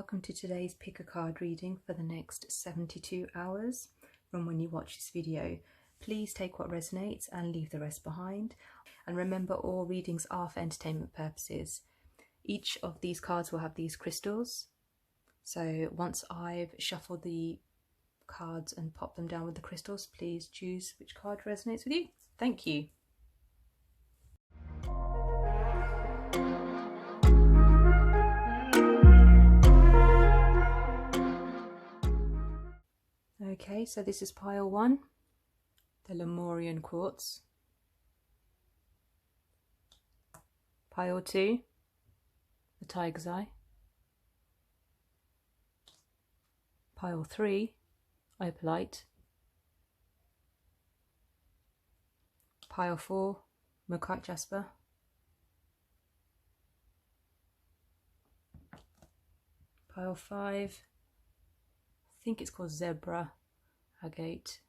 welcome to today's pick a card reading for the next 72 hours from when you watch this video. Please take what resonates and leave the rest behind. And remember, all readings are for entertainment purposes. Each of these cards will have these crystals. So once I've shuffled the cards and popped them down with the crystals, please choose which card resonates with you. Thank you. Okay, so this is pile 1, the Lemurian quartz. Pile 2, the tiger's eye. Pile 3, Opalite. Pile 4, Mookaite jasper. Pile 5, I think it's called zebra, agate.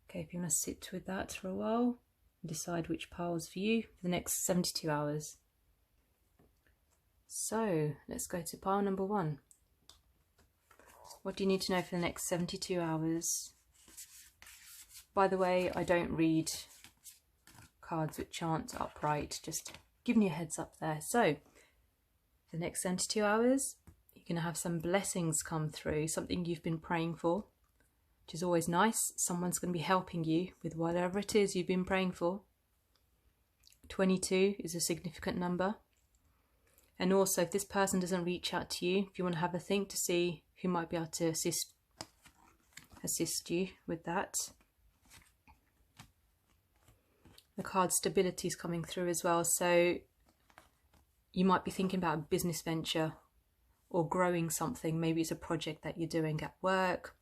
Okay, if you want to sit with that for a while and decide which pile's for you for the next 72 hours. So let's go to pile number 1. What do you need to know for the next 72 hours? By the way, I don't read cards which aren't upright, just giving you a heads up there. So for the next 72 hours, you're going to have some blessings come through, something you've been praying for, which is always nice. Someone's going to be helping you with whatever it is you've been praying for. 22 is a significant number. And also, if this person doesn't reach out to you, if you want to have a think to see who might be able to assist you with that. The card stability is coming through as well. So you might be thinking about a business venture or growing something. Maybe it's a project that you're doing at work,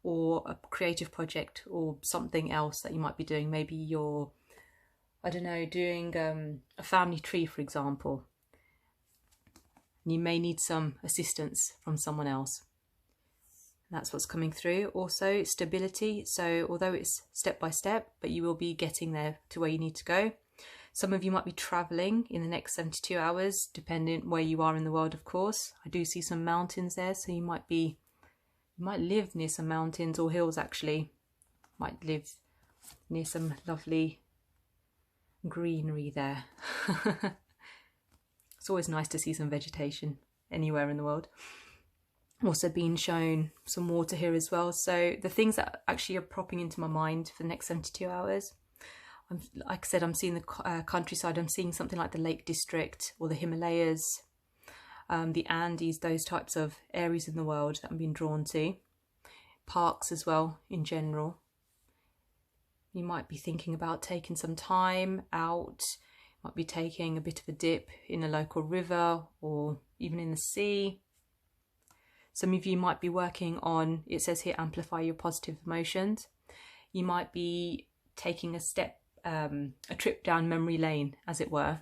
or a creative project, or something else that you might be doing. Maybe you're, I don't know, doing a family tree, for example. You may need some assistance from someone else. That's what's coming through. Also, stability. So although it's step by step, but you will be getting there to where you need to go. Some of you might be traveling in the next 72 hours, depending where you are in the world, of course. I do see some mountains there, so you might live near some mountains or hills actually. Might live near some lovely greenery there. It's always nice to see some vegetation anywhere in the world. Also being shown some water here as well. So the things that actually are popping into my mind for the next 72 hours, like I said, I'm seeing the countryside. I'm seeing something like the Lake District or the Himalayas, the Andes, those types of areas in the world that I'm being drawn to. Parks as well in general. You might be thinking about taking some time out. Might be taking a bit of a dip in a local river or even in the sea. Some of you might be working on, it says here, amplify your positive emotions. You might be taking a trip down memory lane, as it were.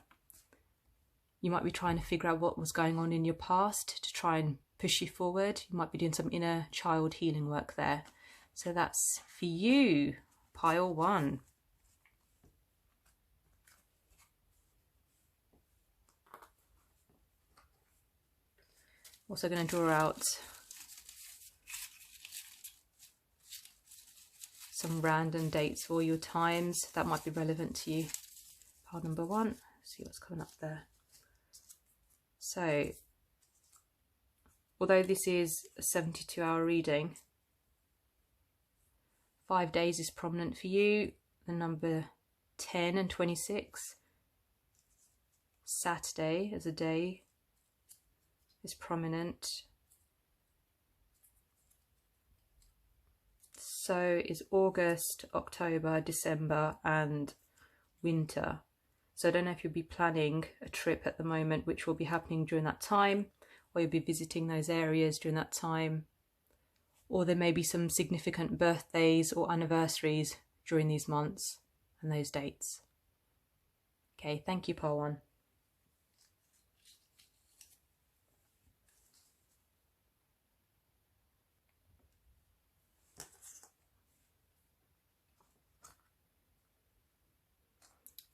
You might be trying to figure out what was going on in your past to try and push you forward. You might be doing some inner child healing work there. So that's for you, pile 1. Also going to draw out some random dates for your times that might be relevant to you. Pile number 1, let's see what's coming up there. So, although this is a 72-hour reading, 5 days is prominent for you. The number 10 and 26. Saturday as a day is prominent. So is August, October, December and winter. So I don't know if you'll be planning a trip at the moment which will be happening during that time, or you'll be visiting those areas during that time, or there may be some significant birthdays or anniversaries during these months and those dates. Okay, thank you, pile 1.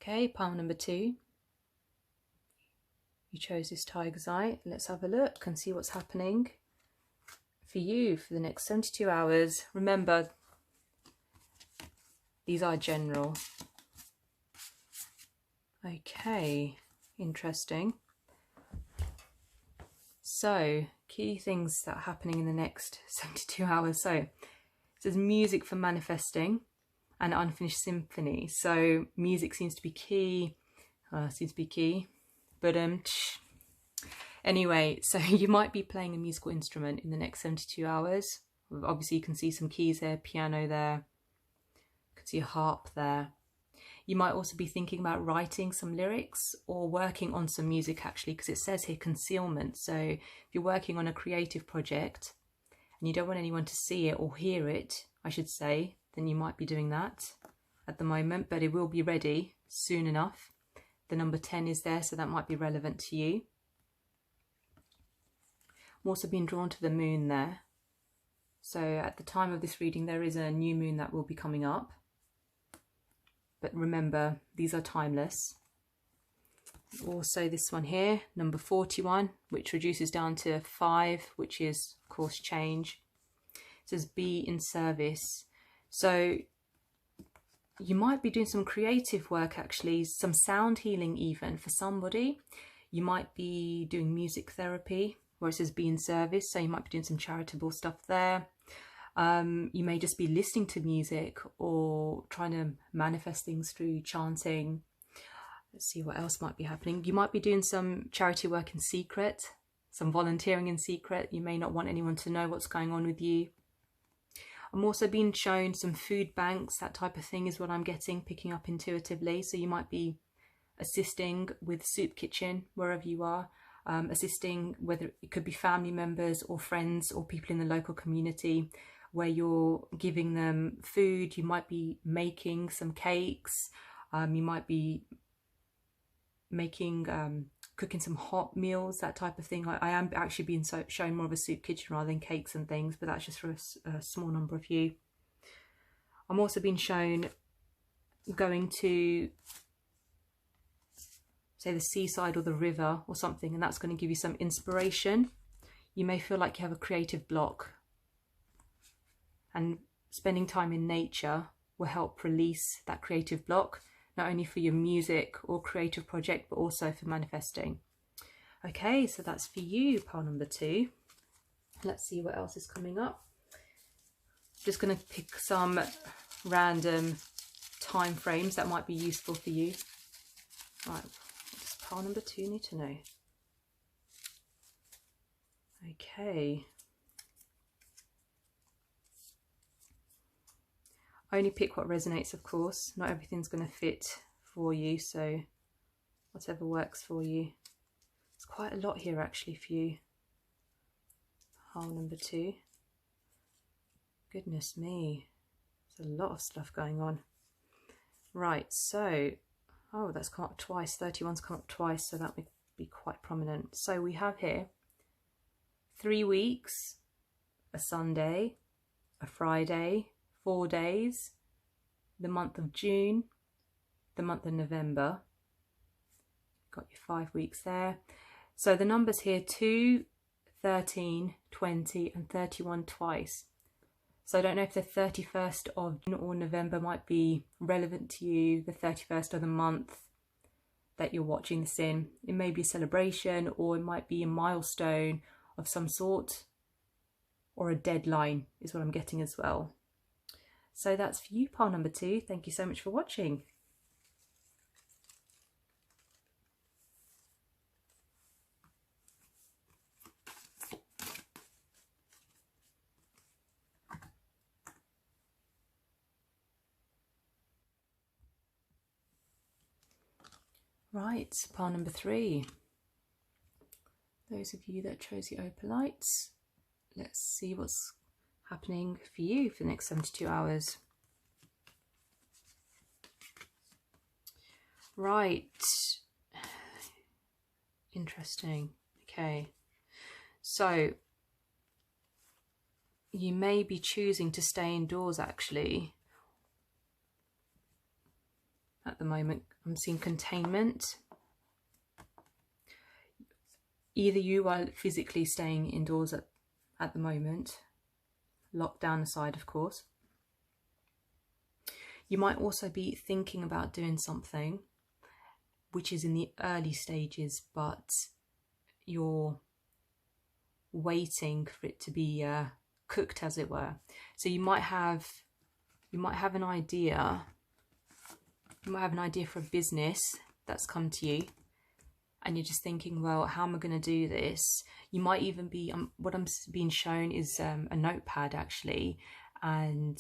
Okay, pile number 2. You chose this tiger's eye. Let's have a look and see what's happening for you for the next 72 hours. Remember, these are general. Okay, interesting. So, key things that are happening in the next 72 hours. So, it says music for manifesting and unfinished symphony. So, music seems to be key. But anyway, so you might be playing a musical instrument in the next 72 hours. Obviously, you can see some keys there, piano there. You can see a harp there. You might also be thinking about writing some lyrics or working on some music, actually, because it says here concealment. So if you're working on a creative project and you don't want anyone to see it or hear it, I should say, then you might be doing that at the moment, but it will be ready soon enough. The number 10 is there, so that might be relevant to you. I'm also being drawn to the moon there. So at the time of this reading, there is a new moon that will be coming up. But remember, these are timeless. Also this one here, number 41, which reduces down to 5, which is, of course, change. It says be in service. So you might be doing some creative work, actually, some sound healing even for somebody. You might be doing music therapy, where it says be in service. So you might be doing some charitable stuff there. You may just be listening to music or trying to manifest things through chanting. Let's see what else might be happening. You might be doing some charity work in secret, some volunteering in secret. You may not want anyone to know what's going on with you. I'm also being shown some food banks, that type of thing is what I'm getting, picking up intuitively. So you might be assisting with soup kitchen, wherever you are, assisting, whether it could be family members or friends or people in the local community, where you're giving them food. You might be making some cakes. You might be making, cooking some hot meals, that type of thing. I am actually being shown more of a soup kitchen rather than cakes and things, but that's just for a small number of you. I'm also being shown going to, say, the seaside or the river or something, and that's going to give you some inspiration. You may feel like you have a creative block, and spending time in nature will help release that creative block, not only for your music or creative project, but also for manifesting. Okay, so that's for you, pile number 2. Let's see what else is coming up. Just going to pick some random time frames that might be useful for you. Right, what does pile number 2 need to know? Okay. Only pick what resonates, of course. Not everything's going to fit for you, so whatever works for you. There's quite a lot here actually for you. Pile number 2. Goodness me. There's a lot of stuff going on. Right, so, oh, that's come up twice. 31's come up twice, so that would be quite prominent. So we have here 3 weeks, a Sunday, a Friday, 4 days, the month of June, the month of November. Got your 5 weeks there. So the numbers here, 2, 13, 20 and 31 twice. So I don't know if the 31st of June or November might be relevant to you, the 31st of the month that you're watching this in. It may be a celebration, or it might be a milestone of some sort, or a deadline is what I'm getting as well. So that's for you, pile number 2. Thank you so much for watching. Right, pile number 3. Those of you that chose the Opalites, let's see what's happening for you for the next 72 hours. Right, interesting. Okay, so you may be choosing to stay indoors actually at the moment. I'm seeing containment. either you are physically staying indoors at the moment, locked down aside, of course. You might also be thinking about doing something which is in the early stages, but you're waiting for it to be cooked, as it were. So you might have an idea. You might have an idea for a business that's come to you, and you're just thinking, well, how am I going to do this? You might even be, what I'm being shown is a notepad actually, and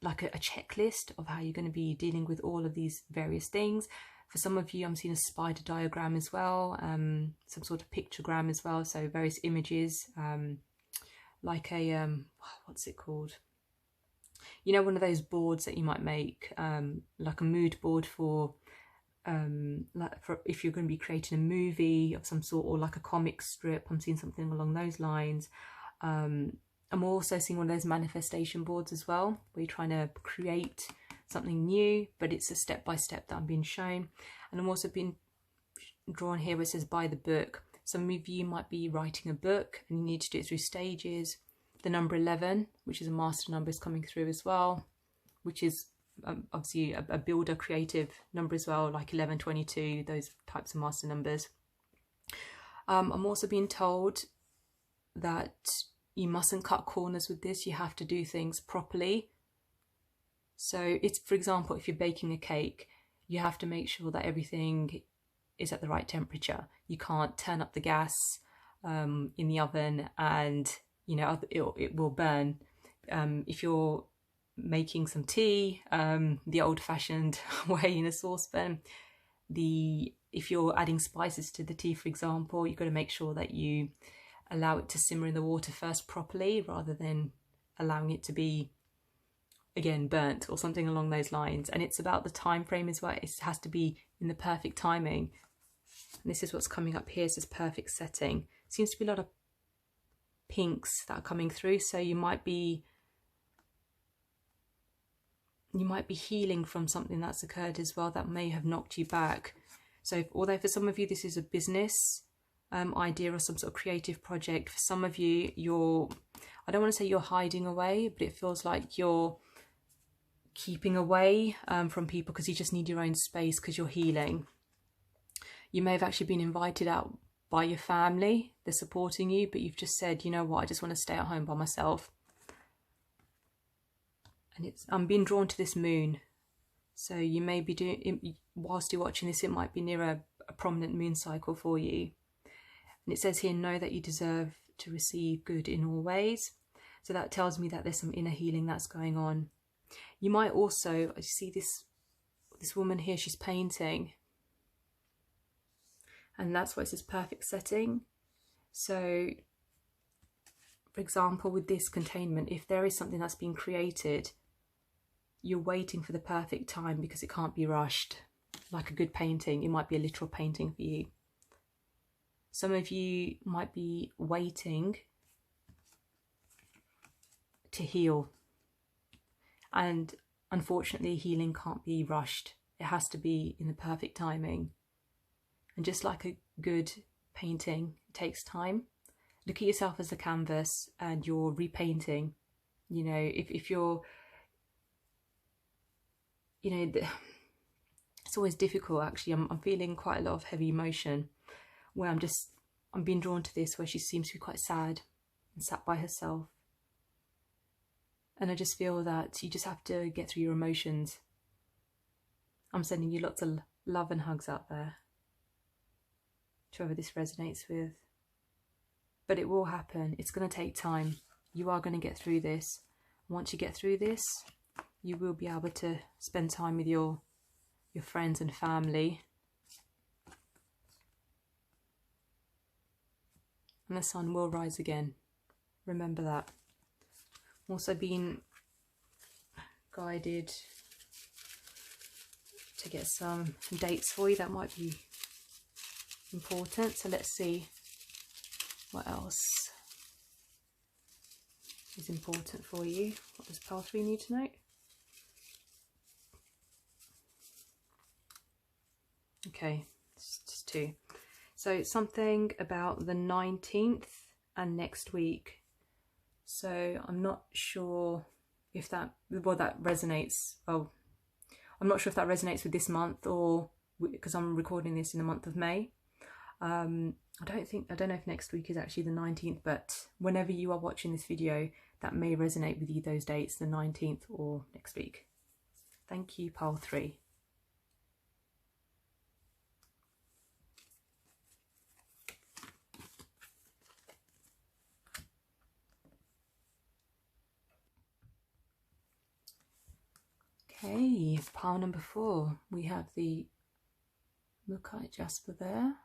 like a checklist of how you're going to be dealing with all of these various things. For some of you, I'm seeing a spider diagram as well, some sort of pictogram as well, so various images, like a, what's it called? You know, one of those boards that you might make, like a mood board for if you're going to be creating a movie of some sort, or like a comic strip. I'm seeing something along those lines. I'm also seeing one of those manifestation boards as well, where you're trying to create something new, but it's a step-by-step that I'm being shown. And I'm also being drawn here where it says buy the book. Some of you might be writing a book and you need to do it through stages. The number 11, which is a master number, is coming through as well, which is obviously a builder creative number as well, like 11, 22, those types of master numbers. I'm also being told that you mustn't cut corners with this. You have to do things properly. So it's, for example, if you're baking a cake, you have to make sure that everything is at the right temperature. You can't turn up the gas in the oven and, you know, it will burn. If you're making some tea, the old-fashioned way in a saucepan, if you're adding spices to the tea, for example, you've got to make sure that you allow it to simmer in the water first properly, rather than allowing it to be, again, burnt or something along those lines. And it's about the time frame as well. It has to be in the perfect timing. And this is what's coming up here. It says perfect setting. Seems to be a lot of pinks that are coming through. So you might be healing from something that's occurred as well that may have knocked you back. So although for some of you this is a business idea or some sort of creative project, for some of you, I don't want to say you're hiding away, but it feels like you're keeping away from people because you just need your own space because you're healing. You may have actually been invited out by your family. They're supporting you, but you've just said, you know what, I just want to stay at home by myself. And I'm being drawn to this moon. So you may be doing, whilst you're watching this, it might be near a prominent moon cycle for you. And it says here, know that you deserve to receive good in all ways. So that tells me that there's some inner healing that's going on. You might also, I see this woman here, she's painting. And that's why it says perfect setting. So, for example, with this containment, if there is something that's been created, you're waiting for the perfect time because it can't be rushed. Like a good painting, it might be a literal painting for you. Some of you might be waiting to heal. And unfortunately, healing can't be rushed. It has to be in the perfect timing. And just like a good painting, it takes time. Look at yourself as a canvas and you're repainting. You know, if you're, you know, it's always difficult actually. I'm feeling quite a lot of heavy emotion where I'm being drawn to this, where she seems to be quite sad and sat by herself. And I just feel that you just have to get through your emotions. I'm sending you lots of love and hugs out there, to whoever this resonates with. But it will happen. It's going to take time. You are going to get through this. Once you get through this, you will be able to spend time with your friends and family. And the sun will rise again. Remember that. I'm also being guided to get some dates for you that might be important. So let's see what else is important for you. What does pile 3 need to know? Okay, it's just 2. So something about the 19th and next week. So I'm not sure if that, well, that resonates. Oh, I'm not sure if that resonates with this month, or because I'm recording this in the month of May. I don't know if next week is actually the 19th, but whenever you are watching this video, that may resonate with you, those dates, the 19th or next week. Thank you, pile 3. Okay, pile number 4. We have the Mookaite jasper there.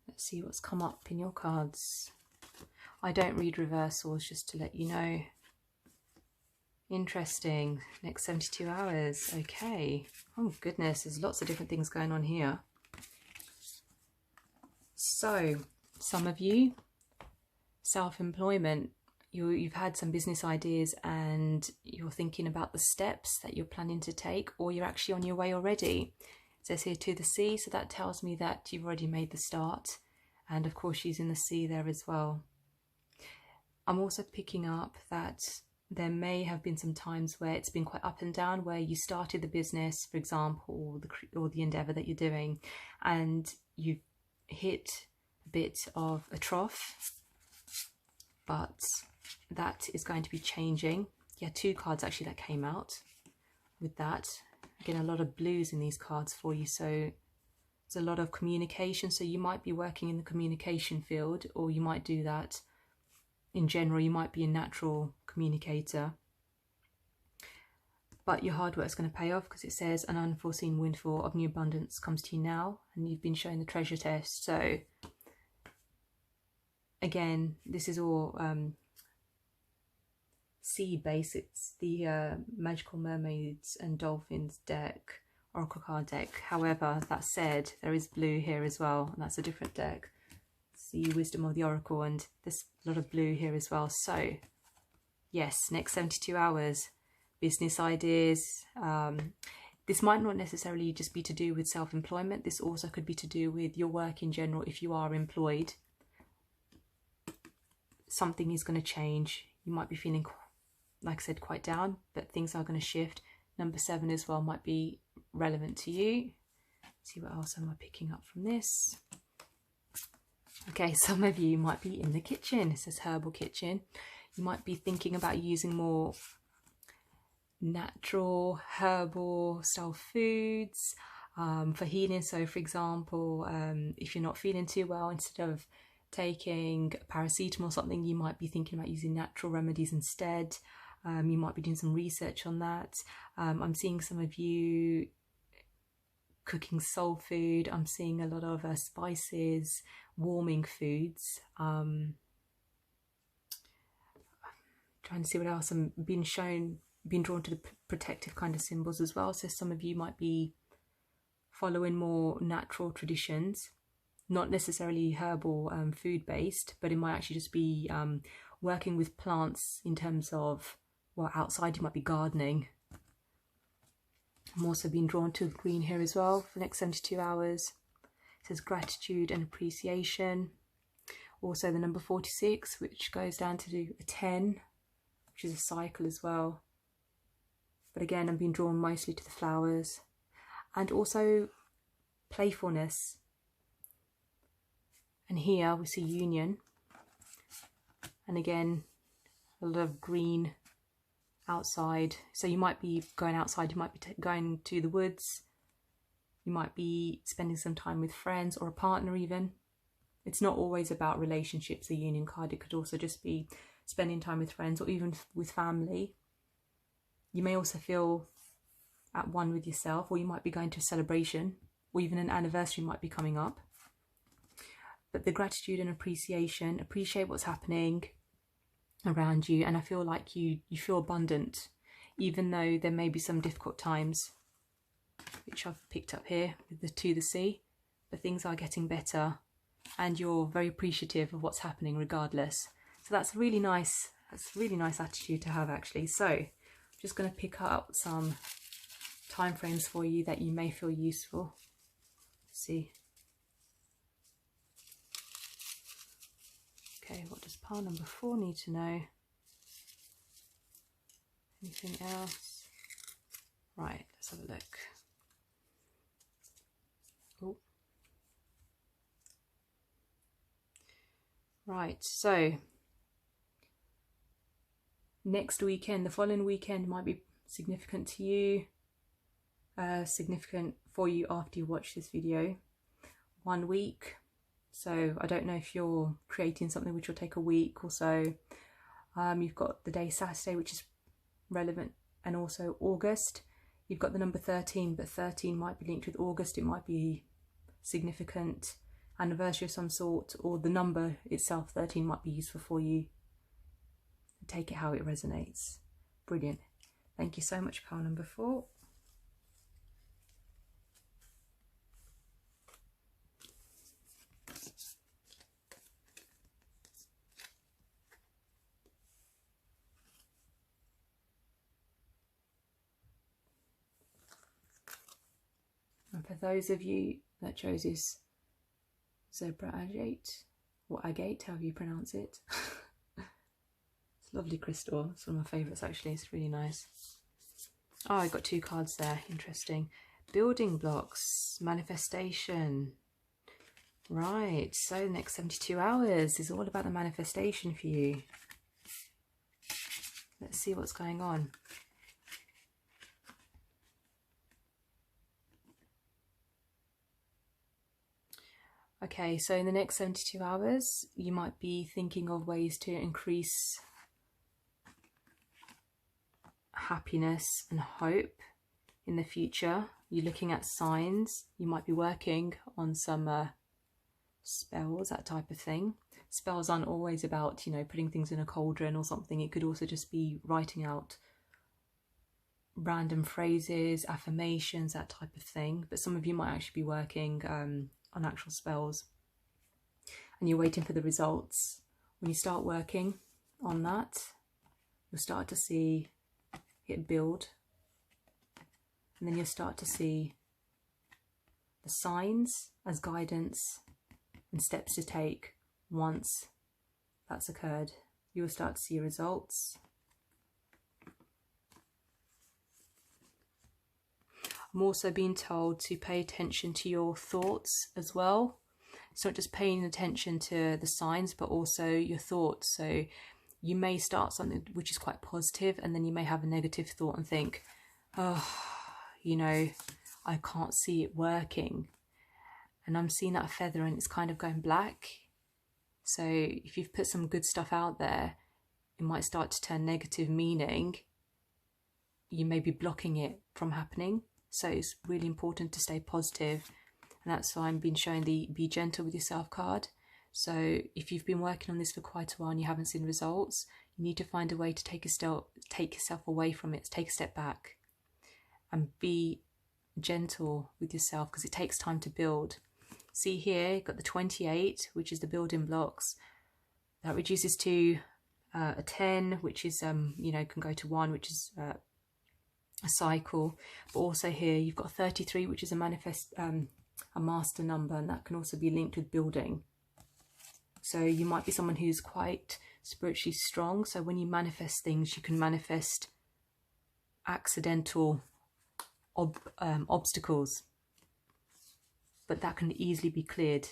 Let's see what's come up in your cards. I don't read reversals, just to let you know. Interesting. Next 72 hours. Okay. Oh goodness, there's lots of different things going on here. So, some of you, self-employment. You've had some business ideas and you're thinking about the steps that you're planning to take, or you're actually on your way already. It says here to the sea, so that tells me that you've already made the start. And of course she's in the sea there as well. I'm also picking up that there may have been some times where it's been quite up and down, where you started the business, for example, or the endeavour that you're doing, and you've hit a bit of a trough, but that is going to be changing. Yeah, 2 cards actually that came out with that. Again, a lot of blues in these cards for you, so there's a lot of communication. So you might be working in the communication field, or you might do that in general. You might be a natural communicator, but your hard work is going to pay off, because it says an unforeseen windfall of new abundance comes to you now, and you've been shown the treasure test. So again, this is all sea based. It's the Magical Mermaids and Dolphins deck, Oracle card deck. However, that said, there is blue here as well, and that's a different deck. See Wisdom of the Oracle, and there's a lot of blue here as well. So yes, next 72 hours, business ideas. This might not necessarily just be to do with self-employment. This also could be to do with your work in general. If you are employed, something is going to change. You might be feeling, like I said, quite down, but things are going to shift. Number 7 as well might be relevant to you. Let's see what else am I picking up from this. Okay, some of you might be in the kitchen. It says herbal kitchen. You might be thinking about using more natural herbal style foods for healing. So for example, if you're not feeling too well, instead of taking paracetamol or something, you might be thinking about using natural remedies instead. You might be doing some research on that. I'm seeing some of you cooking soul food. I'm seeing a lot of spices, warming foods. Trying to see what else. I'm being drawn to the protective kind of symbols as well. So some of you might be following more natural traditions, not necessarily herbal food based, but it might actually just be working with plants in terms of, well, outside you might be gardening. I'm also being drawn to green here as well for the next 72 hours. It says gratitude and appreciation. Also the number 46, which goes down to a 10, which is a cycle as well. But again, I'm being drawn mostly to the flowers. And also playfulness. And here we see union. And again, a lot of green outside. So you might be going outside, you might be going to the woods, you might be spending some time with friends or a partner even. It's not always about relationships, the union card. It could also just be spending time with friends or even with family. You may also feel at one with yourself, or you might be going to a celebration, or even an anniversary might be coming up. But the gratitude and appreciation, appreciate what's happening around you, and I feel like you feel abundant, even though there may be some difficult times, which I've picked up here with the to the sea, but things are getting better and you're very appreciative of what's happening regardless. So that's really nice. That's a really nice attitude to have, actually. So I'm just going to pick out some time frames for you that you may feel useful. Let's see. Okay, what does pile number 4 need to know? Anything else? Right, let's have a look. Oh. Right, so next weekend, the following weekend might be significant to you, significant for you after you watch this video. 1 week, so I don't know if you're creating something which will take a week or so. You've got the day Saturday, which is relevant, and also August. You've got the number 13, but 13 might be linked with August. It might be significant anniversary of some sort, or the number itself, 13, might be useful for you. Take it how it resonates. Brilliant. Thank you so much, pile number 4. And for those of you that chose this zebra agate, or agate, however you pronounce it, it's a lovely crystal. It's one of my favourites actually. It's really nice. Oh, I got 2 cards there. Interesting. Building blocks, manifestation. Right, so the next 72 hours is all about the manifestation for you. Let's see what's going on. Okay, so in the next 72 hours, you might be thinking of ways to increase happiness and hope in the future. You're looking at signs. You might be working on some spells, that type of thing. Spells aren't always about, you know, putting things in a cauldron or something. It could also just be writing out random phrases, affirmations, that type of thing. But some of you might actually be working on actual spells, and you're waiting for the results. When you start working on that, you'll start to see it build, and then you'll start to see the signs as guidance and steps to take. Once that's occurred, you will start to see results. I'm also being told to pay attention to your thoughts as well. It's not just paying attention to the signs, but also your thoughts. So you may start something which is quite positive, and then you may have a negative thought and think, oh, you know, I can't see it working. And I'm seeing that feather and it's kind of going black. So if you've put some good stuff out there, it might start to turn negative, meaning you may be blocking it from happening. So it's really important to stay positive, and that's why I'm being shown the be gentle with yourself card. So if you've been working on this for quite a while and you haven't seen results, you need to find a way to take yourself away from it, take a step back and be gentle with yourself, because it takes time to build. See here, you've got the 28, which is the building blocks. That reduces to a 10, which is, you know, can go to 1, which is a cycle. But also here you've got 33, which is a master number, and that can also be linked with building. So you might be someone who's quite spiritually strong, so when you manifest things, you can manifest accidental obstacles, but that can easily be cleared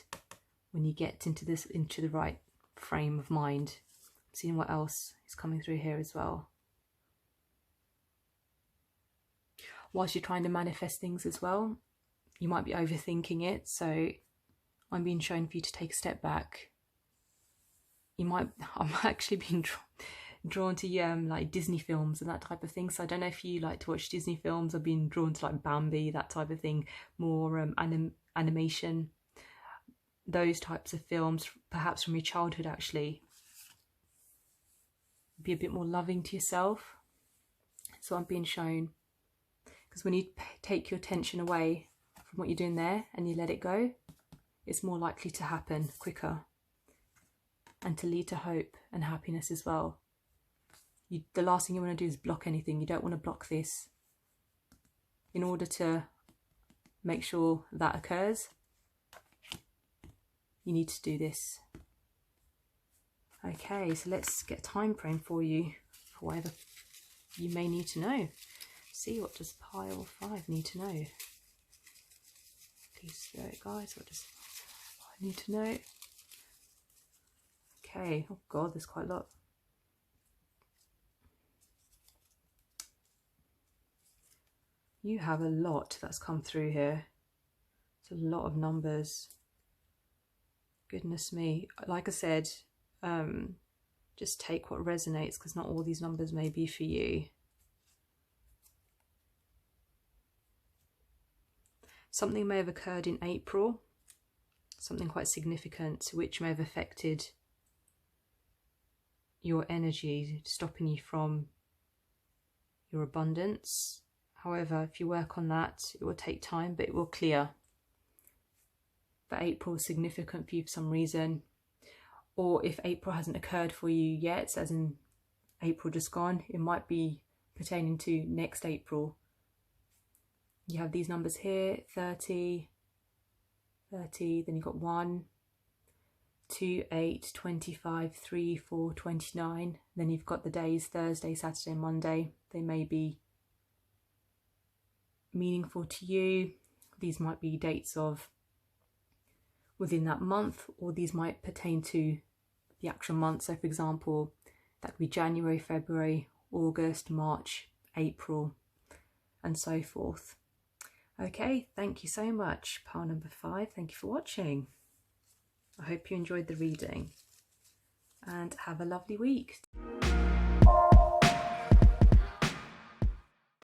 when you get into the right frame of mind. Seeing what else is coming through here as well. Whilst you're trying to manifest things as well, you might be overthinking it, so I'm being shown for you to take a step back. I'm actually being drawn to like Disney films and that type of thing. So I don't know if you like to watch Disney films. I've been drawn to like Bambi, that type of thing, more animation, those types of films, perhaps from your childhood. Actually, be a bit more loving to yourself. So I'm being shown, because when you take your attention away from what you're doing there and you let it go, it's more likely to happen quicker and to lead to hope and happiness as well. The last thing you want to do is block anything. You don't want to block this. In order to make sure that occurs, you need to do this. Okay, so let's get a time frame for you for whatever you may need to know. See, what does pile 5 need to know? Please, Spirit guides, what does I need to know? Okay, oh god, there's quite a lot. You have a lot that's come through here. It's a lot of numbers. Goodness me. Like I said, just take what resonates, because not all these numbers may be for you. Something may have occurred in April, something quite significant, which may have affected your energy, stopping you from your abundance. However, if you work on that, it will take time, but it will clear. But April is significant for you for some reason. Or if April hasn't occurred for you yet, as in April just gone, it might be pertaining to next April. You have these numbers here, 30, 30, then you've got 1, 2, 8, 25, 3, 4, 29. Then you've got the days, Thursday, Saturday, Monday. They may be meaningful to you. These might be dates of within that month, or these might pertain to the actual month. So for example, that could be January, February, August, March, April, and so forth. Okay, thank you so much, pile number 5. Thank you for watching. I hope you enjoyed the reading, and have a lovely week.